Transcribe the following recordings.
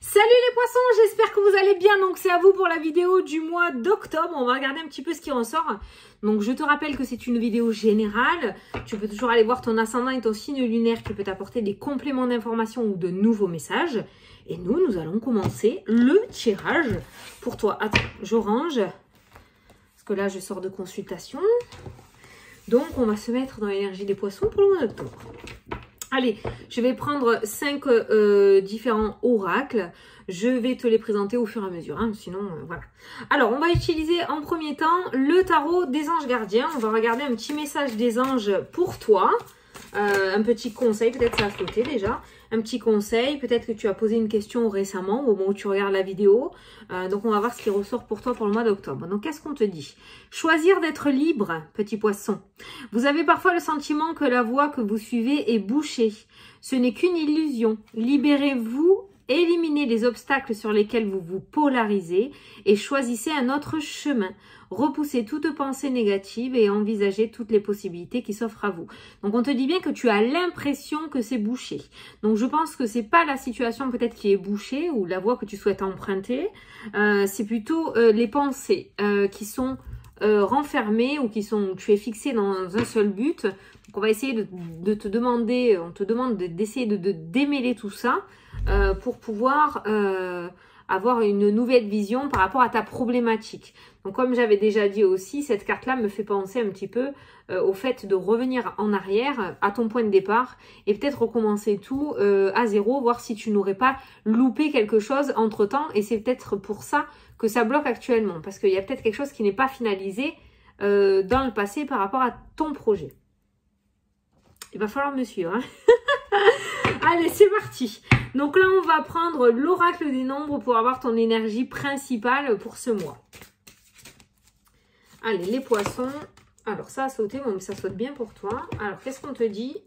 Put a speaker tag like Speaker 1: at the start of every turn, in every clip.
Speaker 1: Salut les poissons, j'espère que vous allez bien. Donc c'est à vous pour la vidéo du mois d'octobre. On va regarder un petit peu ce qui ressort. Donc je te rappelle que c'est une vidéo générale. Tu peux toujours aller voir ton ascendant et ton signe lunaire qui peut t'apporter des compléments d'information ou de nouveaux messages. Et nous allons commencer le tirage pour toi. Attends, je range. Parce que là je sors de consultation. Donc on va se mettre dans l'énergie des poissons pour le mois d'octobre. Allez, je vais prendre 5 différents oracles. Je vais te les présenter au fur et à mesure. Hein, sinon, voilà. Alors, on va utiliser en premier temps le tarot des anges gardiens. On va regarder un petit message des anges pour toi. Un petit conseil, peut-être ça a flotté déjà. Un petit conseil, peut-être que tu as posé une question récemment au moment où tu regardes la vidéo. Donc, on va voir ce qui ressort pour toi pour le mois d'octobre. Donc, qu'est-ce qu'on te dit? Choisir d'être libre, petit poisson. Vous avez parfois le sentiment que la voie que vous suivez est bouchée. Ce n'est qu'une illusion. Libérez-vous. Éliminez les obstacles sur lesquels vous vous polarisez et choisissez un autre chemin. Repoussez toute pensée négative et envisagez toutes les possibilités qui s'offrent à vous. Donc, on te dit bien que tu as l'impression que c'est bouché. Donc, je pense que c'est pas la situation peut-être qui est bouchée ou la voie que tu souhaites emprunter. C'est plutôt les pensées qui sont renfermées ou tu es fixé dans un seul but. Donc, on va essayer de te demander, on te demande d'essayer de démêler tout ça. Pour pouvoir avoir une nouvelle vision par rapport à ta problématique. Donc comme j'avais déjà dit aussi, cette carte-là me fait penser un petit peu au fait de revenir en arrière à ton point de départ et peut-être recommencer tout à zéro, voir si tu n'aurais pas loupé quelque chose entre-temps. Et c'est peut-être pour ça que ça bloque actuellement, parce qu'il y a peut-être quelque chose qui n'est pas finalisé dans le passé par rapport à ton projet. Il va falloir me suivre. Hein. Allez, c'est parti. Donc là, on va prendre l'oracle des nombres pour avoir ton énergie principale pour ce mois. Allez, les poissons. Alors, ça a sauté, bon, mais ça saute bien pour toi. Alors, qu'est-ce qu'on te dit?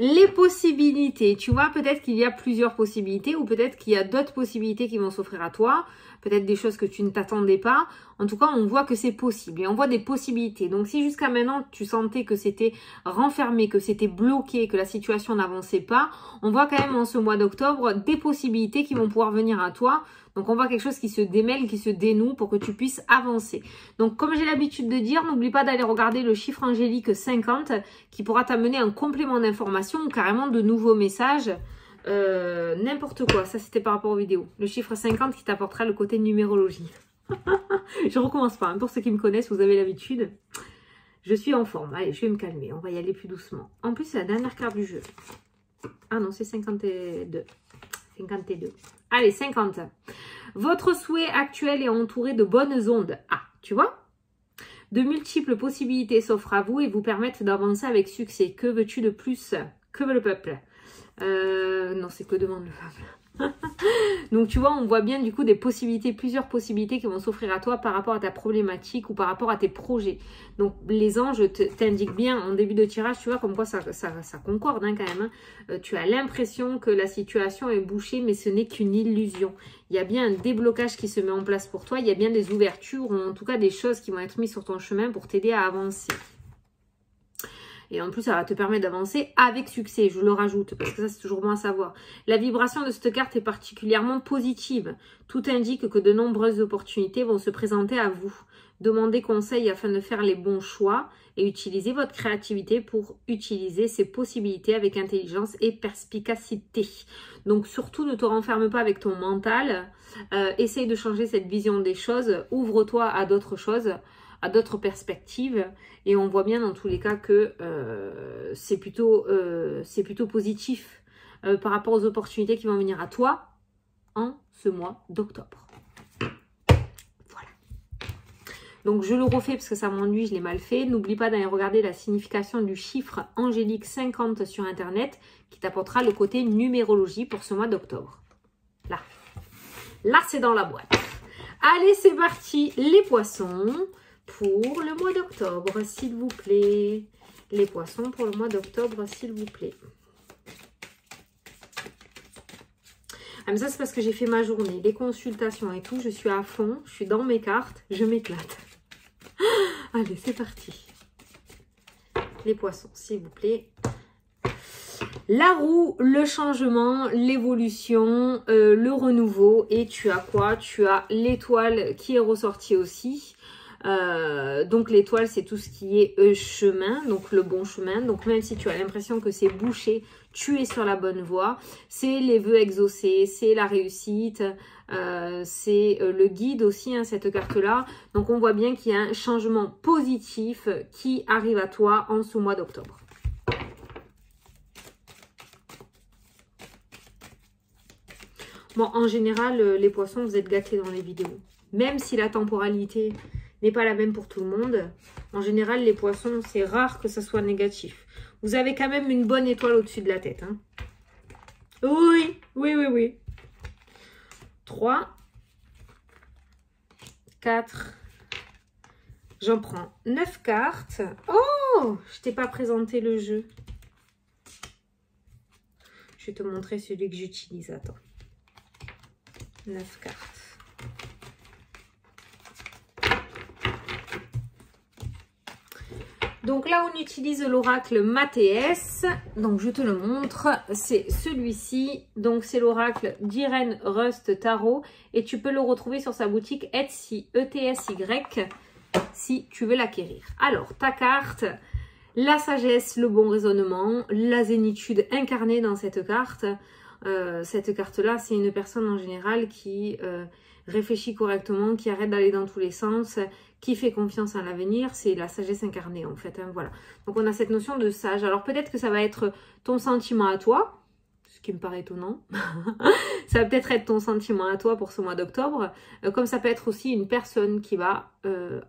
Speaker 1: Les possibilités. Tu vois, peut-être qu'il y a plusieurs possibilités ou peut-être qu'il y a d'autres possibilités qui vont s'offrir à toi. Peut-être des choses que tu ne t'attendais pas. En tout cas, on voit que c'est possible et on voit des possibilités. Donc, si jusqu'à maintenant, tu sentais que c'était renfermé, que c'était bloqué, que la situation n'avançait pas, on voit quand même en ce mois d'octobre des possibilités qui vont pouvoir venir à toi. Donc, on voit quelque chose qui se démêle, qui se dénoue pour que tu puisses avancer. Donc, comme j'ai l'habitude de dire, n'oublie pas d'aller regarder le chiffre angélique 50 qui pourra t'amener un complément d'information ou carrément de nouveaux messages. N'importe quoi, ça c'était par rapport aux vidéos. Le chiffre 50 qui t'apportera le côté numérologie. Je recommence pas, hein. Pour ceux qui me connaissent, vous avez l'habitude. Je suis en forme. Allez, je vais me calmer, on va y aller plus doucement. En plus, c'est la dernière carte du jeu. Ah non, c'est 52. 52. Allez, 50. Votre souhait actuel est entouré de bonnes ondes. Ah, tu vois? De multiples possibilités s'offrent à vous et vous permettent d'avancer avec succès. Que veux-tu de plus? Que veut le peuple? Non, c'est que demande le peuple. Donc, tu vois, on voit bien du coup des possibilités, plusieurs possibilités qui vont s'offrir à toi par rapport à ta problématique ou par rapport à tes projets. Donc, les anges t'indiquent bien en début de tirage, tu vois, comme quoi ça concorde hein, quand même. Hein. Tu as l'impression que la situation est bouchée, mais ce n'est qu'une illusion. Il y a bien un déblocage qui se met en place pour toi. Il y a bien des ouvertures ou en tout cas des choses qui vont être mises sur ton chemin pour t'aider à avancer. Et en plus, ça va te permettre d'avancer avec succès, je le rajoute, parce que ça, c'est toujours bon à savoir. La vibration de cette carte est particulièrement positive. Tout indique que de nombreuses opportunités vont se présenter à vous. Demandez conseil afin de faire les bons choix et utilisez votre créativité pour utiliser ces possibilités avec intelligence et perspicacité. Donc, surtout, ne te renferme pas avec ton mental. Essaye de changer cette vision des choses. Ouvre-toi à d'autres choses, à d'autres perspectives, et on voit bien dans tous les cas que c'est plutôt positif par rapport aux opportunités qui vont venir à toi en ce mois d'octobre. Voilà. Donc je le refais parce que ça m'ennuie, je l'ai mal fait. N'oublie pas d'aller regarder la signification du chiffre angélique 50 sur internet qui t'apportera le côté numérologie pour ce mois d'octobre. Là c'est dans la boîte. Allez, c'est parti les poissons. Pour le mois d'octobre, s'il vous plaît. Les poissons pour le mois d'octobre, s'il vous plaît. Ah, mais ça, c'est parce que j'ai fait ma journée. Les consultations et tout, je suis à fond. Je suis dans mes cartes. Je m'éclate. Allez, c'est parti. Les poissons, s'il vous plaît. La roue, le changement, l'évolution, le renouveau. Et tu as quoi? Tu as l'étoile qui est ressortie aussi. Donc l'étoile, c'est tout ce qui est chemin, donc le bon chemin. Donc même si tu as l'impression que c'est bouché, tu es sur la bonne voie. C'est les vœux exaucés, c'est la réussite, c'est le guide aussi, hein, cette carte-là. Donc on voit bien qu'il y a un changement positif qui arrive à toi en ce mois d'octobre. Bon, en général, les poissons, vous êtes gâtés dans les vidéos. Même si la temporalité n'est pas la même pour tout le monde, en général, les poissons, c'est rare que ça soit négatif. Vous avez quand même une bonne étoile au-dessus de la tête. Hein. Oui, oui, oui, oui. 3, 4, j'en prends 9 cartes. Oh, je t'ai pas présenté le jeu. Je vais te montrer celui que j'utilise. Attends. 9 cartes. Donc là, on utilise l'oracle Mathéès. Donc, je te le montre. C'est celui-ci. Donc, c'est l'oracle d'Irène Rust Tarot. Et tu peux le retrouver sur sa boutique Etsy, E-T-S-Y, si tu veux l'acquérir. Alors, ta carte, la sagesse, le bon raisonnement, la zénitude incarnée dans cette carte. Cette carte-là, c'est une personne en général qui réfléchit correctement, qui arrête d'aller dans tous les sens, qui fait confiance en l'avenir. C'est la sagesse incarnée en fait. Hein, voilà. Donc on a cette notion de sage. Alors peut-être que ça va être ton sentiment à toi, ce qui me paraît étonnant. Ça va peut-être être ton sentiment à toi pour ce mois d'octobre. Comme ça peut être aussi une personne qui va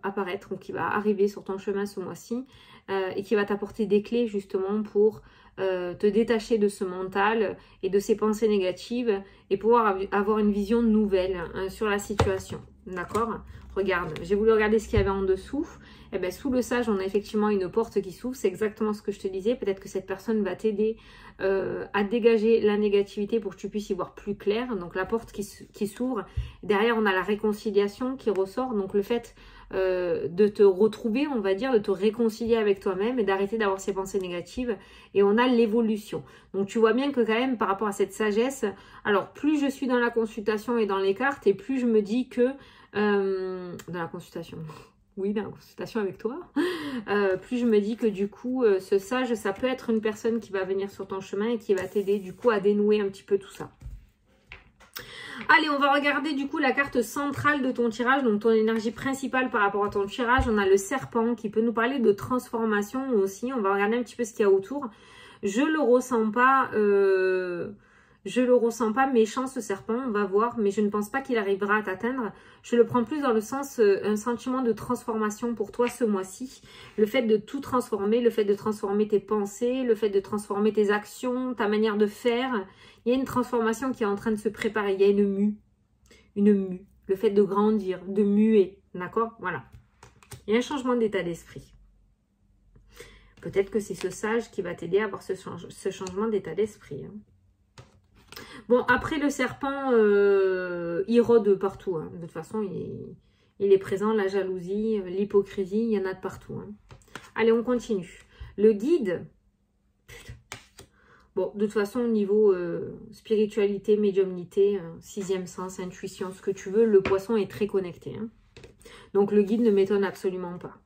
Speaker 1: apparaître ou qui va arriver sur ton chemin ce mois-ci et qui va t'apporter des clés justement pour te détacher de ce mental et de ces pensées négatives et pouvoir avoir une vision nouvelle hein, sur la situation. D'accord? Regarde, j'ai voulu regarder ce qu'il y avait en dessous. Et bien, sous le sage, on a effectivement une porte qui s'ouvre. C'est exactement ce que je te disais. Peut-être que cette personne va t'aider à dégager la négativité pour que tu puisses y voir plus clair. Donc, la porte qui s'ouvre. Derrière, on a la réconciliation qui ressort. Donc, le fait de te retrouver, on va dire, de te réconcilier avec toi-même et d'arrêter d'avoir ces pensées négatives. Et on a l'évolution. Donc, tu vois bien que quand même, par rapport à cette sagesse, alors, plus je suis dans la consultation et dans les cartes, et plus je me dis que... dans la consultation... Oui, dans la consultation avec toi. Plus je me dis que du coup, ce sage, ça peut être une personne qui va venir sur ton chemin et qui va t'aider du coup à dénouer un petit peu tout ça. Allez, on va regarder du coup la carte centrale de ton tirage, donc ton énergie principale par rapport à ton tirage. On a le serpent qui peut nous parler de transformation aussi. On va regarder un petit peu ce qu'il y a autour. Je le ressens pas... Je le ressens pas méchant ce serpent, on va voir, mais je ne pense pas qu'il arrivera à t'atteindre. Je le prends plus dans le sens, un sentiment de transformation pour toi ce mois-ci. Le fait de tout transformer, le fait de transformer tes pensées, le fait de transformer tes actions, ta manière de faire. Il y a une transformation qui est en train de se préparer, il y a une mue. Le fait de grandir, de muer, d'accord? Voilà. Il y a un changement d'état d'esprit. Peut-être que c'est ce sage qui va t'aider à avoir ce changement d'état d'esprit, hein. Bon, après le serpent, il rôde partout. Hein. De toute façon, il est présent. La jalousie, l'hypocrisie, il y en a de partout. Hein. Allez, on continue. Le guide. Bon, de toute façon, au niveau spiritualité, médiumnité, sixième sens, intuition, ce que tu veux, le poisson est très connecté. Hein. Donc, le guide ne m'étonne absolument pas.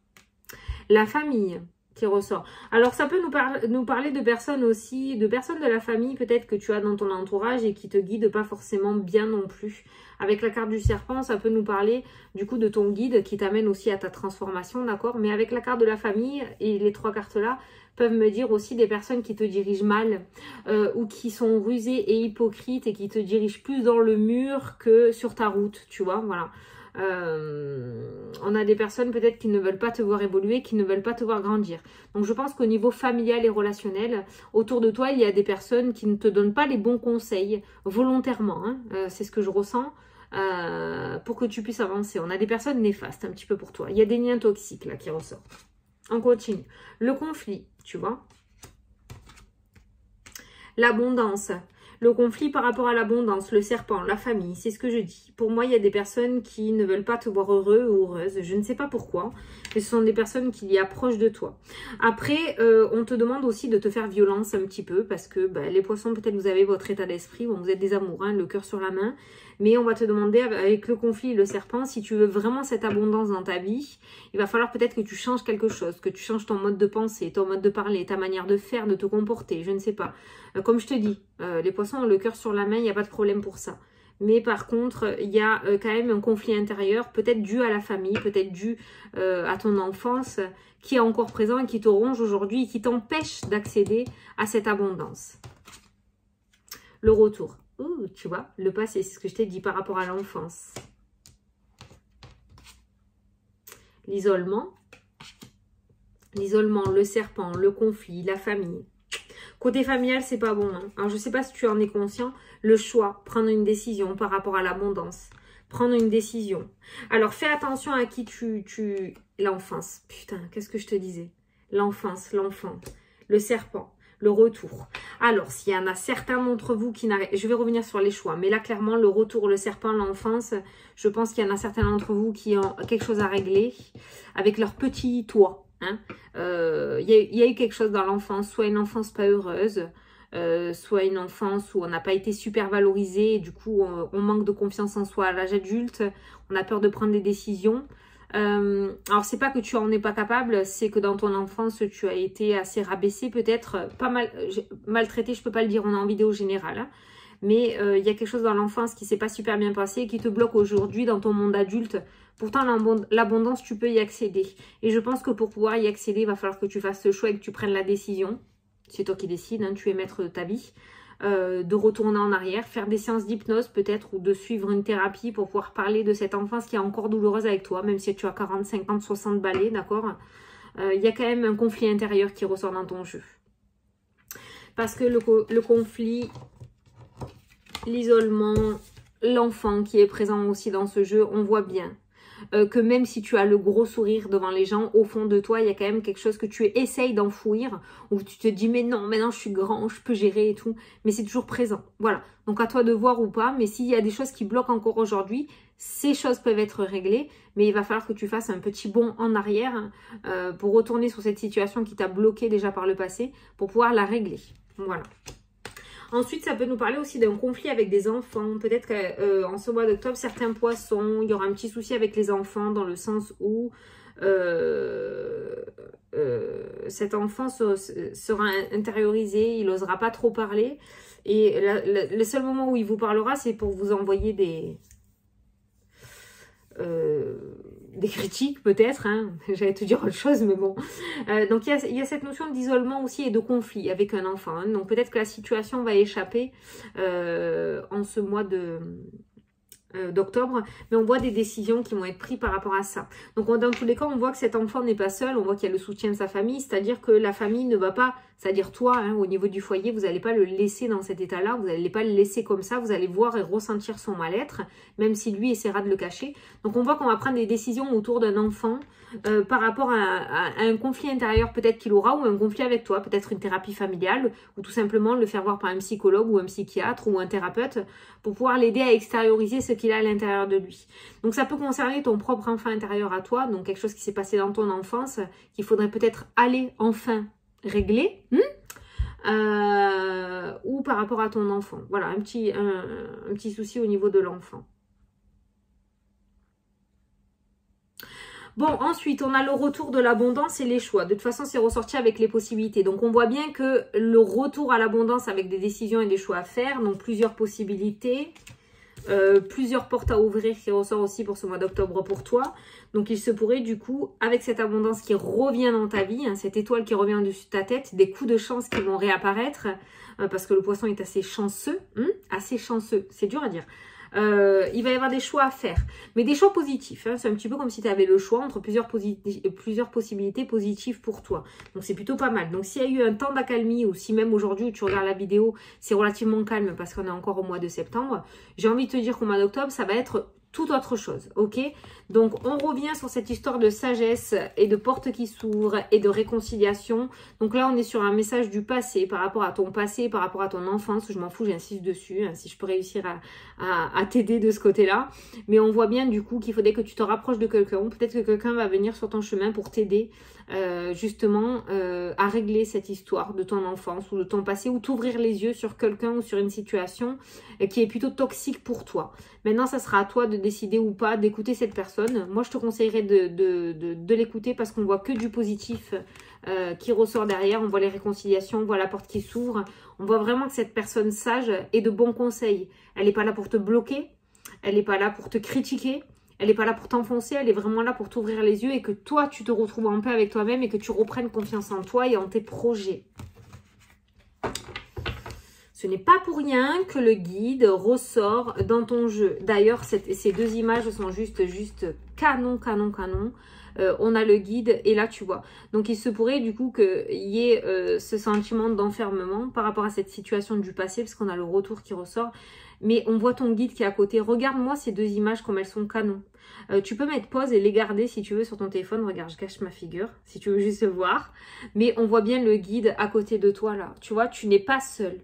Speaker 1: La famille qui ressort. Alors, ça peut nous parler de personnes aussi, de personnes de la famille peut-être que tu as dans ton entourage et qui te guident pas forcément bien non plus. Avec la carte du serpent, ça peut nous parler du coup de ton guide qui t'amène aussi à ta transformation, d'accord? Mais avec la carte de la famille et les trois cartes-là peuvent me dire aussi des personnes qui te dirigent mal ou qui sont rusées et hypocrites et qui te dirigent plus dans le mur que sur ta route, tu vois, voilà. On a des personnes peut-être qui ne veulent pas te voir évoluer, qui ne veulent pas te voir grandir. Donc je pense qu'au niveau familial et relationnel, autour de toi, il y a des personnes qui ne te donnent pas les bons conseils volontairement. Hein. C'est ce que je ressens pour que tu puisses avancer. On a des personnes néfastes un petit peu pour toi. Il y a des liens toxiques là qui ressortent. On continue. Le conflit, tu vois. L'abondance. Le conflit par rapport à l'abondance, le serpent, la famille, c'est ce que je dis. Pour moi, il y a des personnes qui ne veulent pas te voir heureux ou heureuse. Je ne sais pas pourquoi, mais ce sont des personnes qui y approchent de toi. Après, on te demande aussi de te faire violence un petit peu parce que les poissons, peut-être vous avez votre état d'esprit. Bon, vous êtes des amours, hein, le cœur sur la main. Mais on va te demander, avec le conflit et le serpent, si tu veux vraiment cette abondance dans ta vie, il va falloir peut-être que tu changes quelque chose, que tu changes ton mode de pensée, ton mode de parler, ta manière de faire, de te comporter, je ne sais pas. Comme je te dis, les poissons ont le cœur sur la main, il n'y a pas de problème pour ça. Mais par contre, il y a quand même un conflit intérieur, peut-être dû à la famille, peut-être dû à ton enfance, qui est encore présent et qui te ronge aujourd'hui et qui t'empêche d'accéder à cette abondance. Le retour. Ouh, tu vois, le passé, c'est ce que je t'ai dit par rapport à l'enfance. L'isolement. L'isolement, le serpent, le conflit, la famille. Côté familial, c'est pas bon. Hein. Alors, je sais pas si tu en es conscient. Le choix, prendre une décision par rapport à l'abondance. Prendre une décision. Alors, fais attention à qui tu... L'enfance. Putain, qu'est-ce que je te disais? L'enfance, l'enfant, le serpent. Le retour. Alors, s'il y en a certains d'entre vous qui n'arrêtent... Je vais revenir sur les choix. Mais là, clairement, le retour, le serpent, l'enfance, je pense qu'il y en a certains d'entre vous qui ont quelque chose à régler avec leur petit toit. Hein. Y a eu quelque chose dans l'enfance, soit une enfance pas heureuse, soit une enfance où on n'a pas été super valorisé et du coup, on manque de confiance en soi à l'âge adulte. On a peur de prendre des décisions. Alors c'est pas que tu en es pas capable, c'est que dans ton enfance tu as été assez rabaissé, peut-être pas mal maltraité, je peux pas le dire, on est en vidéo générale, hein, mais il y a quelque chose dans l'enfance qui s'est pas super bien passé et qui te bloque aujourd'hui dans ton monde adulte. Pourtant l'abondance tu peux y accéder et je pense que pour pouvoir y accéder il va falloir que tu fasses ce choix et que tu prennes la décision. C'est toi qui décides, hein, tu es maître de ta vie. De retourner en arrière, faire des séances d'hypnose peut-être ou de suivre une thérapie pour pouvoir parler de cette enfance qui est encore douloureuse avec toi, même si tu as 40, 50, 60 balais, d'accord. Il y a quand même un conflit intérieur qui ressort dans ton jeu. Parce que le conflit, l'isolement, l'enfant qui est présent aussi dans ce jeu, on voit bien que même si tu as le gros sourire devant les gens, au fond de toi, il y a quand même quelque chose que tu essayes d'enfouir, où tu te dis, mais non, maintenant je suis grand, je peux gérer et tout, mais c'est toujours présent. Voilà, donc à toi de voir ou pas, mais s'il y a des choses qui bloquent encore aujourd'hui, ces choses peuvent être réglées, mais il va falloir que tu fasses un petit bond en arrière pour retourner sur cette situation qui t'a bloqué déjà par le passé, pour pouvoir la régler. Voilà. Ensuite, ça peut nous parler aussi d'un conflit avec des enfants. Peut-être qu'en ce mois d'octobre, certains poissons, il y aura un petit souci avec les enfants dans le sens où cet enfant sera intériorisé, il n'osera pas trop parler. Et le seul moment où il vous parlera, c'est pour vous envoyer des critiques peut-être, hein. J'allais te dire autre chose, mais bon. Donc il y a cette notion d'isolement aussi et de conflit avec un enfant. Hein. Donc peut-être que la situation va échapper en ce mois d'octobre, mais on voit des décisions qui vont être prises par rapport à ça. Donc dans tous les cas, on voit que cet enfant n'est pas seul, on voit qu'il y a le soutien de sa famille, c'est-à-dire que la famille ne va pas, c'est-à-dire toi, hein, au niveau du foyer, vous n'allez pas le laisser dans cet état-là, vous n'allez pas le laisser comme ça, vous allez voir et ressentir son mal-être, même si lui essaiera de le cacher. Donc on voit qu'on va prendre des décisions autour d'un enfant par rapport à un conflit intérieur peut-être qu'il aura, ou un conflit avec toi, peut-être une thérapie familiale, ou tout simplement le faire voir par un psychologue ou un psychiatre ou un thérapeute pour pouvoir l'aider à extérioriser ce qu'il a à l'intérieur de lui. Donc ça peut concerner ton propre enfant intérieur à toi, donc quelque chose qui s'est passé dans ton enfance, qu'il faudrait peut-être aller enfin régler, ou par rapport à ton enfant. Voilà, un petit souci au niveau de l'enfant. Bon, ensuite, on a le retour de l'abondance et les choix. De toute façon, c'est ressorti avec les possibilités. Donc, on voit bien que le retour à l'abondance avec des décisions et des choix à faire, donc plusieurs possibilités, plusieurs portes à ouvrir qui ressort aussi pour ce mois d'octobre pour toi. Donc, il se pourrait du coup, avec cette abondance qui revient dans ta vie, hein, cette étoile qui revient au-dessus de ta tête, des coups de chance qui vont réapparaître, parce que le poisson est assez chanceux, c'est dur à dire. Il va y avoir des choix à faire, mais des choix positifs, hein. C'est un petit peu comme si tu avais le choix entre plusieurs possibilités positives pour toi, donc c'est plutôt pas mal. Donc s'il y a eu un temps d'accalmie, ou si même aujourd'hui où tu regardes la vidéo c'est relativement calme parce qu'on est encore au mois de septembre, j'ai envie de te dire qu'au mois d'octobre ça va être tout autre chose, ok? Donc, on revient sur cette histoire de sagesse et de porte qui s'ouvre et de réconciliation. Donc là, on est sur un message du passé, par rapport à ton passé, par rapport à ton enfance. Je m'en fous, j'insiste dessus, hein, si je peux réussir à t'aider de ce côté-là. Mais on voit bien du coup qu'il faudrait que tu te rapproches de quelqu'un. Ou peut-être que quelqu'un va venir sur ton chemin pour t'aider justement à régler cette histoire de ton enfance ou de ton passé, ou t'ouvrir les yeux sur quelqu'un ou sur une situation qui est plutôt toxique pour toi. Maintenant, ça sera à toi de décider ou pas d'écouter cette personne. Moi, je te conseillerais de l'écouter parce qu'on voit que du positif qui ressort derrière. On voit les réconciliations, on voit la porte qui s'ouvre. On voit vraiment que cette personne sage ait de bons conseils. Elle n'est pas là pour te bloquer, elle n'est pas là pour te critiquer, elle n'est pas là pour t'enfoncer, elle est vraiment là pour t'ouvrir les yeux et que toi, tu te retrouves en paix avec toi-même et que tu reprennes confiance en toi et en tes projets. Ce n'est pas pour rien que le guide ressort dans ton jeu. D'ailleurs, ces deux images sont juste canon. On a le guide et là, tu vois. Donc, il se pourrait du coup qu'il y ait ce sentiment d'enfermement par rapport à cette situation du passé, parce qu'on a le retour qui ressort. Mais on voit ton guide qui est à côté. Regarde-moi ces deux images comme elles sont canon. Tu peux mettre pause et les garder si tu veux sur ton téléphone. Regarde, je cache ma figure si tu veux juste voir. Mais on voit bien le guide à côté de toi là. Tu vois, tu n'es pas seul.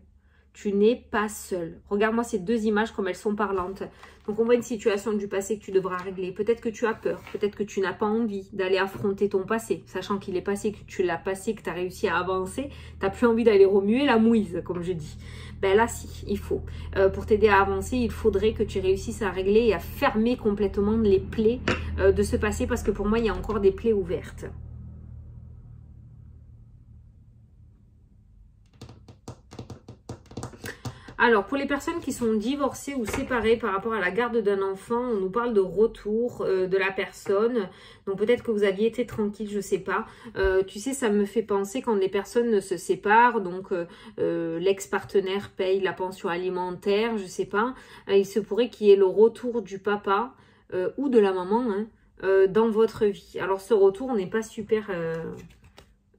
Speaker 1: Tu n'es pas seul. Regarde-moi ces deux images comme elles sont parlantes. Donc, on voit une situation du passé que tu devras régler. Peut-être que tu as peur. Peut-être que tu n'as pas envie d'aller affronter ton passé. Sachant qu'il est passé, que tu l'as passé, que tu as réussi à avancer. Tu n'as plus envie d'aller remuer la mouise, comme je dis. Ben là, si, il faut. Pour t'aider à avancer, il faudrait que tu réussisses à régler et à fermer complètement les plaies de ce passé. Parce que pour moi, il y a encore des plaies ouvertes. Alors, pour les personnes qui sont divorcées ou séparées par rapport à la garde d'un enfant, on nous parle de retour de la personne. Donc, peut-être que vous aviez été tranquille, je ne sais pas. Tu sais, ça me fait penser quand les personnes se séparent, donc l'ex-partenaire paye la pension alimentaire, je ne sais pas. Il se pourrait qu'il y ait le retour du papa ou de la maman dans votre vie. Alors, ce retour n'est pas super...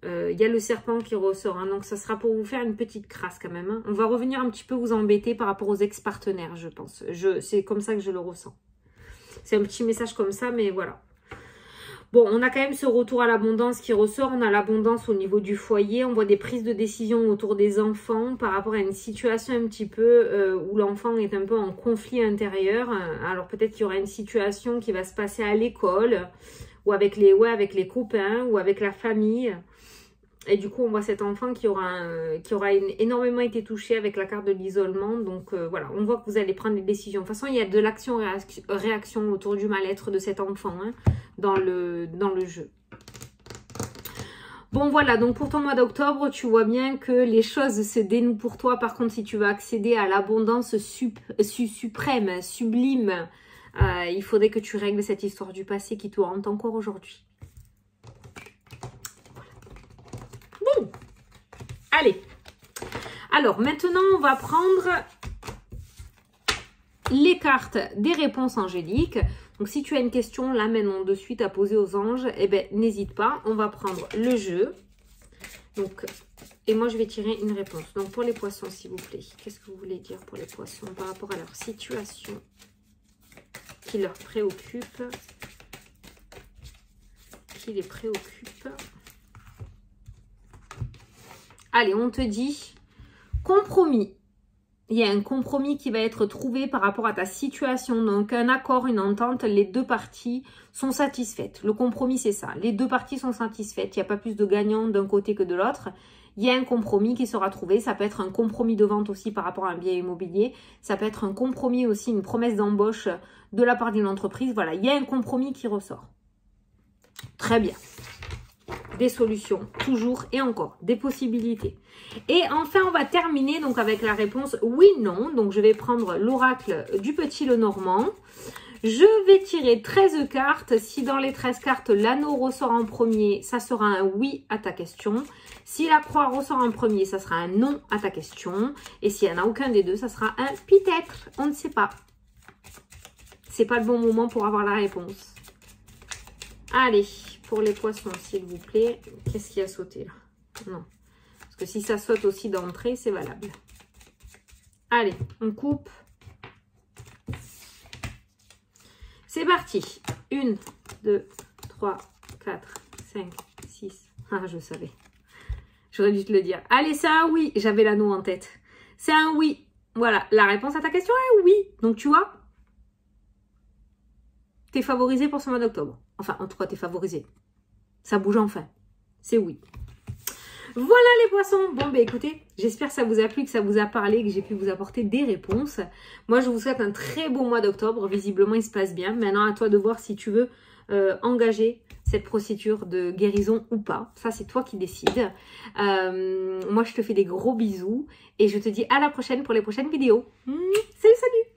Speaker 1: y a le serpent qui ressort, hein, donc ça sera pour vous faire une petite crasse quand même. Hein. On va revenir un petit peu vous embêter par rapport aux ex-partenaires, je pense. C'est comme ça que je le ressens. C'est un petit message comme ça, mais voilà. Bon, on a quand même ce retour à l'abondance qui ressort. On a l'abondance au niveau du foyer. On voit des prises de décision autour des enfants par rapport à une situation un petit peu où l'enfant est un peu en conflit intérieur. Alors peut-être qu'il y aura une situation qui va se passer à l'école ou avec les copains ou avec la famille. Et du coup, on voit cet enfant qui aura énormément été touché avec la carte de l'isolement. Donc voilà, on voit que vous allez prendre des décisions. De toute façon, il y a de l'action-réaction autour du mal-être de cet enfant hein, dans le jeu. Bon voilà, donc pour ton mois d'octobre, tu vois bien que les choses se dénouent pour toi. Par contre, si tu veux accéder à l'abondance suprême, sublime, il faudrait que tu règles cette histoire du passé qui te hante encore aujourd'hui. Bon, allez. Alors, maintenant, on va prendre les cartes des réponses angéliques. Donc, si tu as une question là maintenant de suite à poser aux anges, eh ben, n'hésite pas. On va prendre le jeu. Donc, et moi, je vais tirer une réponse. Donc, pour les poissons, s'il vous plaît, qu'est-ce que vous voulez dire pour les poissons par rapport à leur situation qui leur préoccupe, qui les préoccupe? Allez, on te dit compromis. Il y a un compromis qui va être trouvé par rapport à ta situation. Donc, un accord, une entente, les deux parties sont satisfaites. Le compromis, c'est ça. Les deux parties sont satisfaites. Il n'y a pas plus de gagnants d'un côté que de l'autre. Il y a un compromis qui sera trouvé. Ça peut être un compromis de vente aussi par rapport à un bien immobilier. Ça peut être un compromis aussi, une promesse d'embauche de la part d'une entreprise. Voilà, il y a un compromis qui ressort. Très bien. Des solutions, toujours et encore, des possibilités. Et enfin, on va terminer donc avec la réponse oui-non. Donc, je vais prendre l'oracle du Petit Lenormand. Je vais tirer 13 cartes. Si dans les 13 cartes, l'anneau ressort en premier, ça sera un oui à ta question. Si la croix ressort en premier, ça sera un non à ta question. Et s'il n'y en a aucun des deux, ça sera un peut-être. On ne sait pas. C'est pas le bon moment pour avoir la réponse. Allez, pour les poissons, s'il vous plaît. Qu'est-ce qui a sauté là? Non. Parce que si ça saute aussi d'entrée, c'est valable. Allez, on coupe. C'est parti. 1, 2, 3, 4, 5, 6. Ah, je savais. J'aurais dû te le dire. Allez, c'est un oui. J'avais l'anneau en tête. C'est un oui. Voilà, la réponse à ta question est oui. Donc, tu vois, t'es favorisé pour ce mois d'octobre. Enfin, en tout cas, t'es favorisé. Ça bouge enfin. C'est oui. Voilà les poissons. Bon, ben écoutez, j'espère que ça vous a plu, que ça vous a parlé, que j'ai pu vous apporter des réponses. Moi, je vous souhaite un très beau mois d'octobre. Visiblement, il se passe bien. Maintenant, à toi de voir si tu veux engager cette procédure de guérison ou pas. Ça, c'est toi qui décides. Moi, je te fais des gros bisous et je te dis à la prochaine pour les prochaines vidéos. Salut, salut!